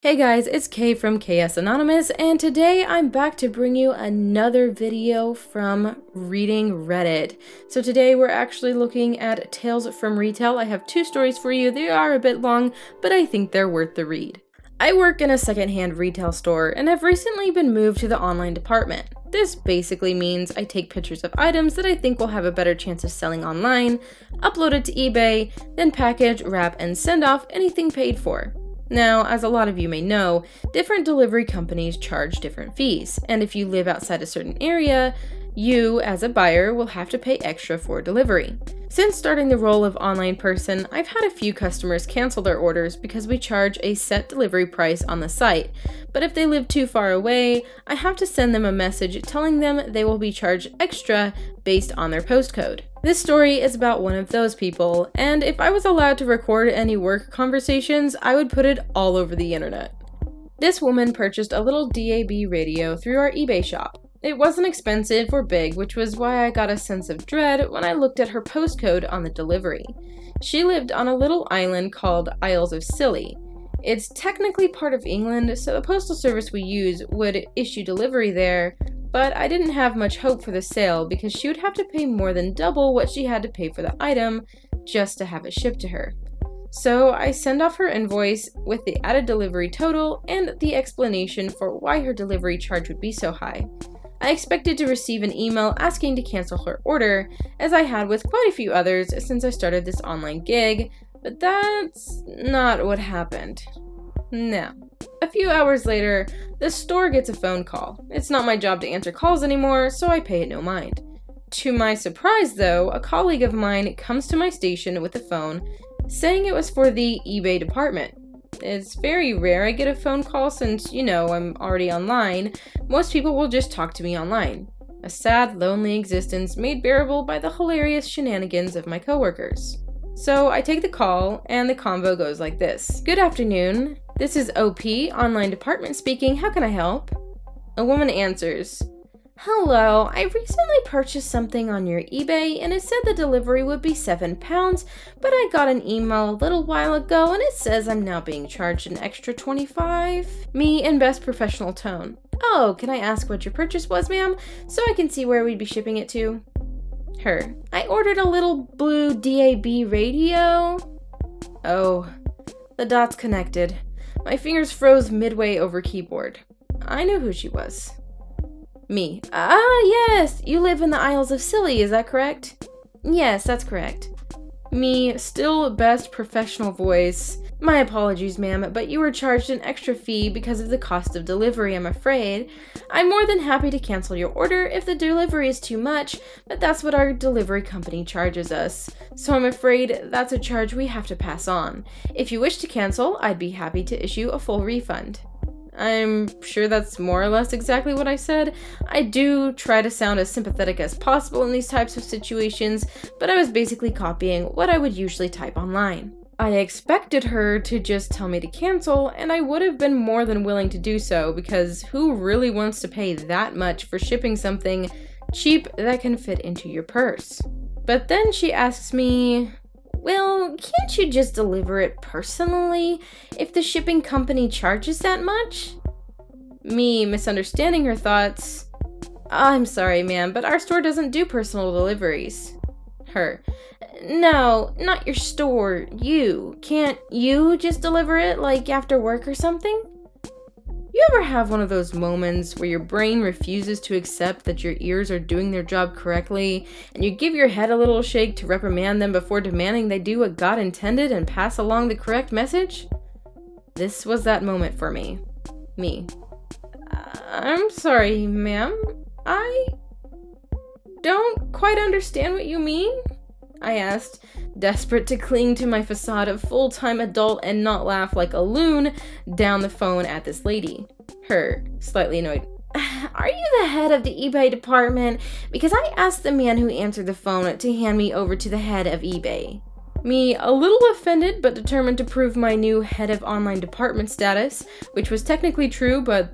Hey guys, it's Kay from KS Anonymous, and today I'm back to bring you another video from reading Reddit. So today we're actually looking at Tales from Retail. I have two stories for you. They are a bit long, but I think they're worth the read. I work in a secondhand retail store and have recently been moved to the online department. This basically means I take pictures of items that I think will have a better chance of selling online, upload it to eBay, then package, wrap, and send off anything paid for. Now, as a lot of you may know, different delivery companies charge different fees, and if you live outside a certain area, you, as a buyer, will have to pay extra for delivery. Since starting the role of online person, I've had a few customers cancel their orders because we charge a set delivery price on the site, but if they live too far away, I have to send them a message telling them they will be charged extra based on their postcode. This story is about one of those people, and if I was allowed to record any work conversations, I would put it all over the internet. This woman purchased a little DAB radio through our eBay shop. It wasn't expensive or big, which was why I got a sense of dread when I looked at her postcode on the delivery. She lived on a little island called Isles of Scilly. It's technically part of England, so the postal service we use would issue delivery there, but I didn't have much hope for the sale because she would have to pay more than double what she had to pay for the item just to have it shipped to her. So I send off her invoice with the added delivery total and the explanation for why her delivery charge would be so high. I expected to receive an email asking to cancel her order, as I had with quite a few others since I started this online gig, but that's not what happened. No. A few hours later, the store gets a phone call. It's not my job to answer calls anymore, so I pay it no mind. To my surprise, though, a colleague of mine comes to my station with the phone, saying it was for the eBay department. It's very rare I get a phone call since, I'm already online. Most people will just talk to me online. A sad, lonely existence made bearable by the hilarious shenanigans of my coworkers. So I take the call, and the convo goes like this. Good afternoon. This is OP, online department speaking. How can I help? A woman answers, Hello, I recently purchased something on your eBay and it said the delivery would be £7, but I got an email a little while ago and it says I'm now being charged an extra $25. Me in best professional tone. Oh, can I ask what your purchase was, ma'am, so I can see where we'd be shipping it to? Her. I ordered a little blue DAB radio. Oh, the dots connected. My fingers froze midway over keyboard. I knew who she was. Me. Yes, you live in the Isles of Scilly, is that correct? Yes, that's correct. Me, still best professional voice. My apologies, ma'am, but you were charged an extra fee because of the cost of delivery, I'm afraid. I'm more than happy to cancel your order if the delivery is too much, but that's what our delivery company charges us. So I'm afraid that's a charge we have to pass on. If you wish to cancel, I'd be happy to issue a full refund. I'm sure that's more or less exactly what I said. I do try to sound as sympathetic as possible in these types of situations, but I was basically copying what I would usually type online. I expected her to just tell me to cancel, and I would have been more than willing to do so, because who really wants to pay that much for shipping something cheap that can fit into your purse? But then she asks me, well, can't you just deliver it personally if the shipping company charges that much? Me, misunderstanding her thoughts, I'm sorry, ma'am, but our store doesn't do personal deliveries. Her. No, not your store, you. Can't you just deliver it, like after work or something? You ever have one of those moments where your brain refuses to accept that your ears are doing their job correctly, and you give your head a little shake to reprimand them before demanding they do what God intended and pass along the correct message? This was that moment for me. Me. I'm sorry, ma'am. I don't quite understand what you mean, I asked, desperate to cling to my facade of full-time adult and not laugh like a loon down the phone at this lady. Her, slightly annoyed. Are you the head of the eBay department? Because I asked the man who answered the phone to hand me over to the head of eBay. Me, a little offended but determined to prove my new head of online department status, which was technically true, but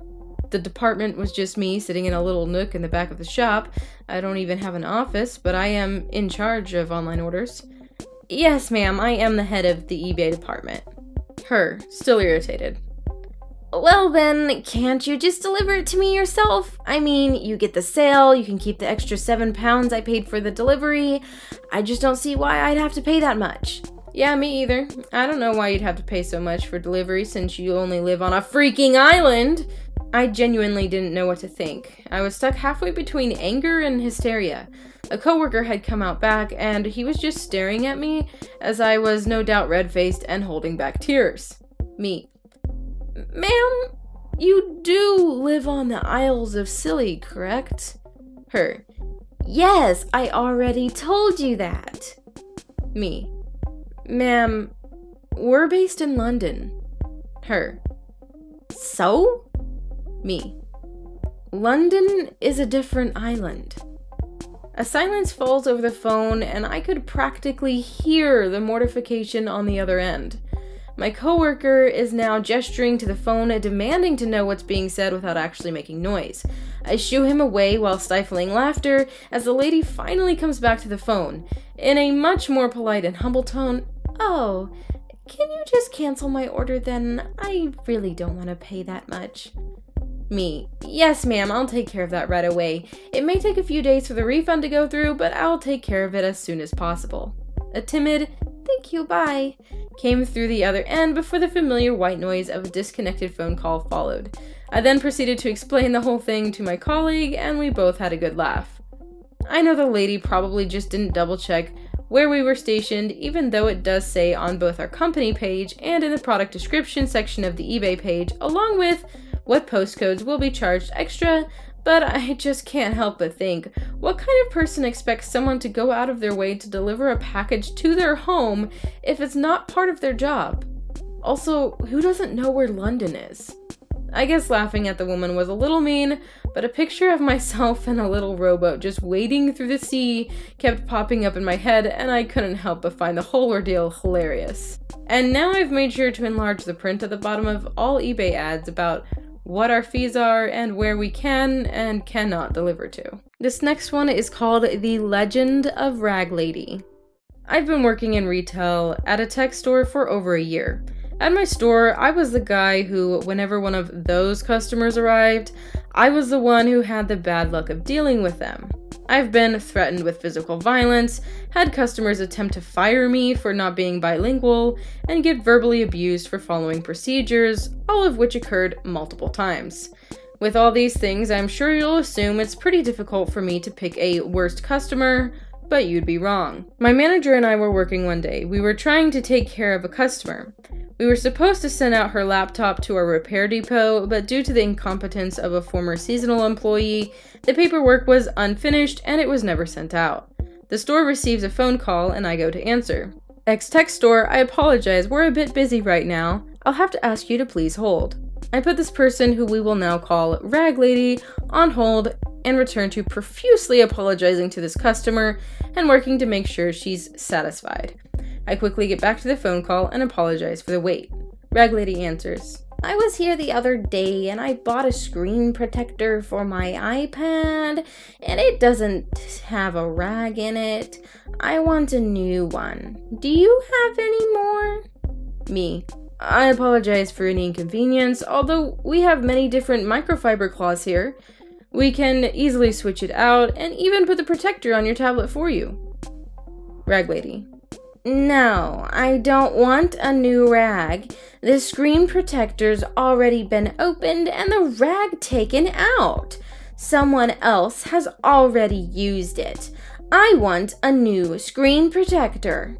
the department was just me sitting in a little nook in the back of the shop. I don't even have an office, but I am in charge of online orders. Yes, ma'am, I am the head of the eBay department. Her, still irritated. Well then, can't you just deliver it to me yourself? I mean, you get the sale, you can keep the extra £7 I paid for the delivery. I just don't see why I'd have to pay that much. Yeah, me either. I don't know why you'd have to pay so much for delivery since you only live on a freaking island. I genuinely didn't know what to think. I was stuck halfway between anger and hysteria. A coworker had come out back and he was just staring at me as I was no doubt red-faced and holding back tears. Me. Ma'am, you do live on the Isles of Scilly, correct? Her. Yes, I already told you that. Me. Ma'am, we're based in London. Her. So? Me. London is a different island. A silence falls over the phone and I could practically hear the mortification on the other end. My coworker is now gesturing to the phone, demanding to know what's being said without actually making noise. I shoo him away while stifling laughter as the lady finally comes back to the phone. In a much more polite and humble tone, "Oh, can you just cancel my order then? I really don't want to pay that much." Me. Yes, ma'am, I'll take care of that right away. It may take a few days for the refund to go through, but I'll take care of it as soon as possible. A timid, "Thank you, bye," came through the other end before the familiar white noise of a disconnected phone call followed. I then proceeded to explain the whole thing to my colleague, and we both had a good laugh. I know the lady probably just didn't double check where we were stationed, even though it does say on both our company page and in the product description section of the eBay page, along with what postcodes will be charged extra, but I just can't help but think, what kind of person expects someone to go out of their way to deliver a package to their home if it's not part of their job? Also, who doesn't know where London is? I guess laughing at the woman was a little mean, but a picture of myself in a little rowboat just wading through the sea kept popping up in my head, and I couldn't help but find the whole ordeal hilarious. And now I've made sure to enlarge the print at the bottom of all eBay ads about what our fees are and where we can and cannot deliver to. This next one is called The Legend of Rag Lady. I've been working in retail at a tech store for over a year. At my store, I was the guy who, whenever one of those customers arrived, I was the one who had the bad luck of dealing with them. I've been threatened with physical violence, had customers attempt to fire me for not being bilingual, and get verbally abused for following procedures, all of which occurred multiple times. With all these things, I'm sure you'll assume it's pretty difficult for me to pick a worst customer, but you'd be wrong. My manager and I were working one day. We were trying to take care of a customer. We were supposed to send out her laptop to our repair depot, but due to the incompetence of a former seasonal employee, the paperwork was unfinished and it was never sent out. The store receives a phone call and I go to answer. "Ex-tech store, I apologize, we're a bit busy right now. I'll have to ask you to please hold." I put this person, who we will now call Rag Lady, on hold and return to profusely apologizing to this customer and working to make sure she's satisfied. I quickly get back to the phone call and apologize for the wait. Rag Lady answers, "I was here the other day and I bought a screen protector for my iPad and it doesn't have a rag in it. I want a new one. Do you have any more?" Me. "I apologize for any inconvenience, although we have many different microfiber cloths here. We can easily switch it out and even put the protector on your tablet for you." Rag Lady. "No, I don't want a new rag. The screen protector's already been opened and the rag taken out. Someone else has already used it. I want a new screen protector."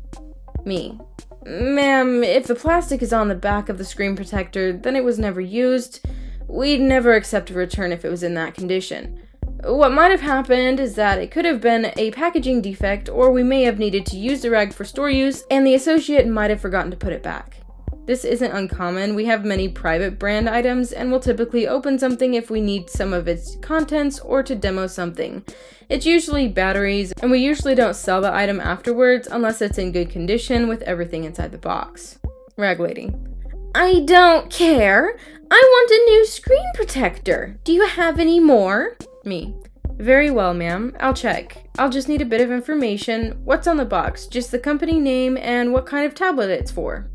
Me. "Ma'am, if the plastic is on the back of the screen protector, then it was never used. We'd never accept a return if it was in that condition. What might have happened is that it could have been a packaging defect, or we may have needed to use the rag for store use, and the associate might have forgotten to put it back. This isn't uncommon. We have many private brand items, and we'll typically open something if we need some of its contents or to demo something. It's usually batteries, and we usually don't sell the item afterwards unless it's in good condition with everything inside the box." Rag Lady. "I don't care. I want a new screen protector. Do you have any more?" Me. "Very well, ma'am. I'll check. I'll just need a bit of information. What's on the box? Just the company name and what kind of tablet it's for?"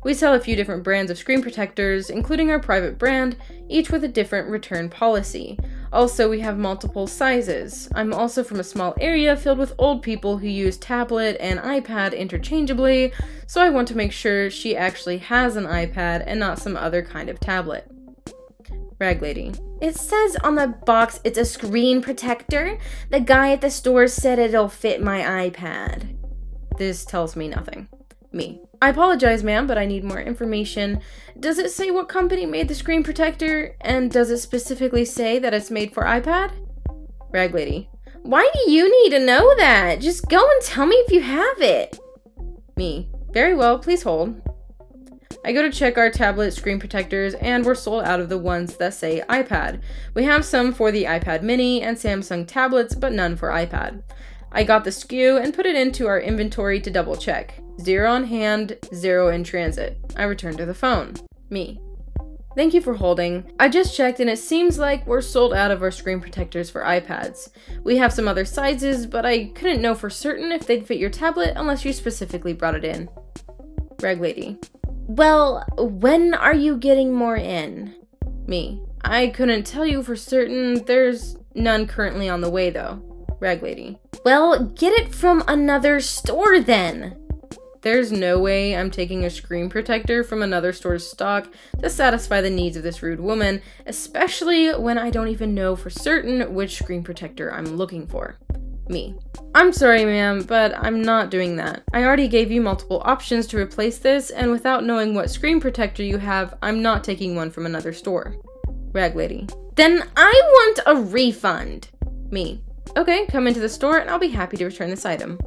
We sell a few different brands of screen protectors, including our private brand, each with a different return policy. Also, we have multiple sizes. I'm also from a small area filled with old people who use tablet and iPad interchangeably, so I want to make sure she actually has an iPad and not some other kind of tablet. Rag Lady. It says on the box it's a screen protector. The guy at the store said it'll fit my iPad. This tells me nothing. Me. I apologize, ma'am, but I need more information. Does it say what company made the screen protector? And does it specifically say that it's made for iPad? Rag Lady. Why do you need to know that? Just go and tell me if you have it. Me. Very well, please hold. I go to check our tablet screen protectors, and we're sold out of the ones that say iPad. We have some for the iPad mini and Samsung tablets, but none for iPad. I got the SKU and put it into our inventory to double check. 0 on hand, 0 in transit. I return to the phone. Me. Thank you for holding. I just checked and it seems like we're sold out of our screen protectors for iPads. We have some other sizes, but I couldn't know for certain if they'd fit your tablet unless you specifically brought it in. Rag Lady. Well, when are you getting more in? Me. I couldn't tell you for certain. There's none currently on the way though. Rag Lady. Well, get it from another store then. There's no way I'm taking a screen protector from another store's stock to satisfy the needs of this rude woman, especially when I don't even know for certain which screen protector I'm looking for. Me. I'm sorry, ma'am, but I'm not doing that. I already gave you multiple options to replace this, and without knowing what screen protector you have, I'm not taking one from another store. Rag Lady. Then I want a refund. Me. Okay, come into the store and I'll be happy to return this item.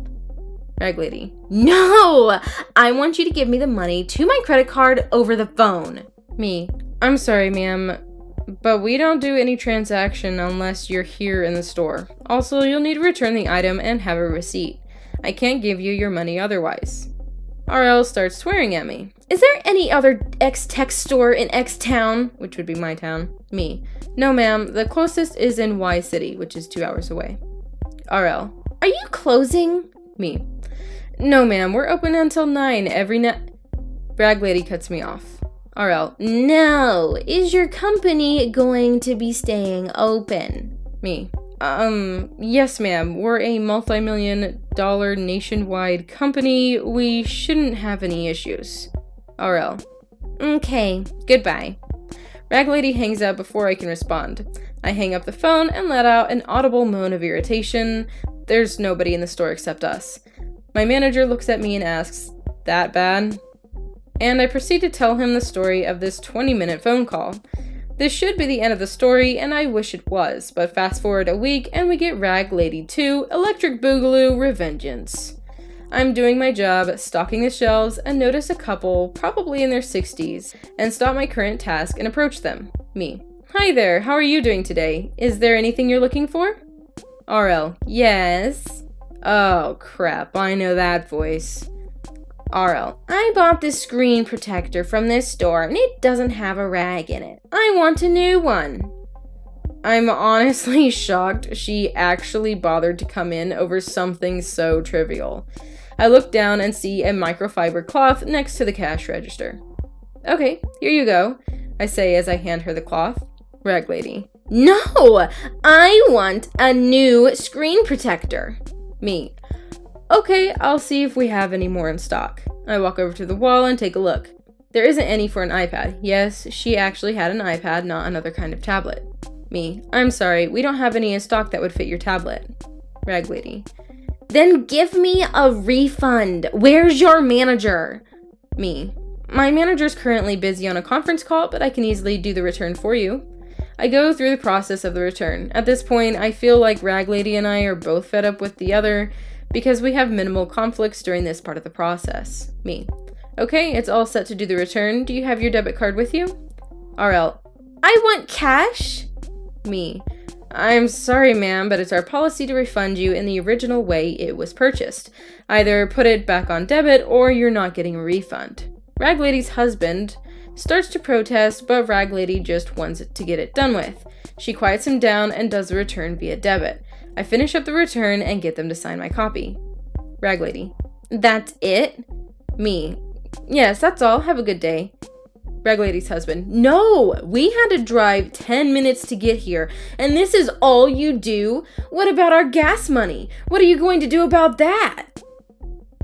Rag Lady. No! I want you to give me the money to my credit card over the phone. Me. I'm sorry, ma'am, but we don't do any transaction unless you're here in the store. Also, you'll need to return the item and have a receipt. I can't give you your money otherwise. RL starts swearing at me. Is there any other X-Tech store in X town? Which would be my town. Me. No, ma'am. The closest is in Y City, which is 2 hours away. RL. Are you closing? Me. No, ma'am. We're open until 9 every night. Rag Lady cuts me off. RL. No. Is your company going to be staying open? Me. Yes, ma'am. We're a multi-million-dollar nationwide company. We shouldn't have any issues. RL. Okay. Goodbye. Rag Lady hangs up before I can respond. I hang up the phone and let out an audible moan of irritation. There's nobody in the store except us. My manager looks at me and asks, "That bad?" And I proceed to tell him the story of this 20-minute phone call. This should be the end of the story, and I wish it was, but fast forward a week and we get Rag Lady 2, Electric Boogaloo, Revengeance. I'm doing my job, stocking the shelves, and notice a couple, probably in their 60s, and stop my current task and approach them. Me. Hi there, how are you doing today? Is there anything you're looking for? RL. Yes. Oh crap, I know that voice. RL. I bought this screen protector from this store and it doesn't have a rag in it. I want a new one. I'm honestly shocked she actually bothered to come in over something so trivial. I look down and see a microfiber cloth next to the cash register. Okay, here you go, I say as I hand her the cloth. Rag Lady. No! I want a new screen protector. Me. Okay, I'll see if we have any more in stock. I walk over to the wall and take a look. There isn't any for an iPad. Yes, she actually had an iPad, not another kind of tablet. Me. I'm sorry, we don't have any in stock that would fit your tablet. Rag Lady. Then give me a refund. Where's your manager? Me. My manager's currently busy on a conference call, but I can easily do the return for you. I go through the process of the return. At this point, I feel like Rag Lady and I are both fed up with the other because we have minimal conflicts during this part of the process. Me. Okay, it's all set to do the return. Do you have your debit card with you? RL. I want cash. Me. I'm sorry, ma'am, but it's our policy to refund you in the original way it was purchased. Either put it back on debit or you're not getting a refund. Rag Lady's husband starts to protest, but Rag Lady just wants to get it done with. She quiets him down and does the return via debit. I finish up the return and get them to sign my copy. Rag Lady. That's it? Me. Yes, that's all. Have a good day. Rag Lady's husband. No, we had to drive 10 minutes to get here, and this is all you do? What about our gas money? What are you going to do about that?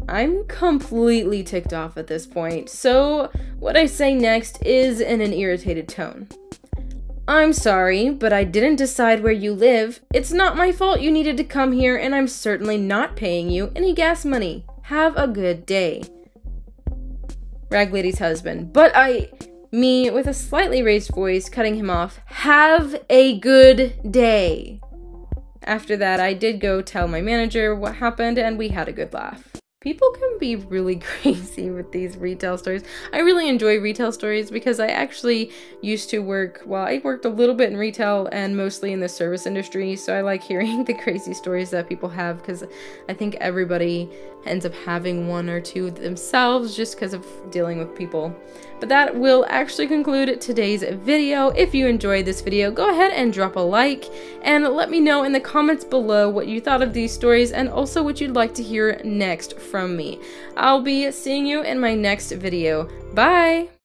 I'm completely ticked off at this point, so what I say next is in an irritated tone. I'm sorry, but I didn't decide where you live. It's not my fault you needed to come here, and I'm certainly not paying you any gas money. Have a good day. Rag Lady's husband. But me, with a slightly raised voice, cutting him off. Have a good day. After that, I did go tell my manager what happened, and we had a good laugh. People can be really crazy with these retail stories. I really enjoy retail stories because I actually used to work, well, I worked a little bit in retail and mostly in the service industry, so I like hearing the crazy stories that people have because I think everybody ends up having one or two themselves just because of dealing with people. But that will actually conclude today's video. If you enjoyed this video, go ahead and drop a like and let me know in the comments below what you thought of these stories and also what you'd like to hear next from me. I'll be seeing you in my next video. Bye!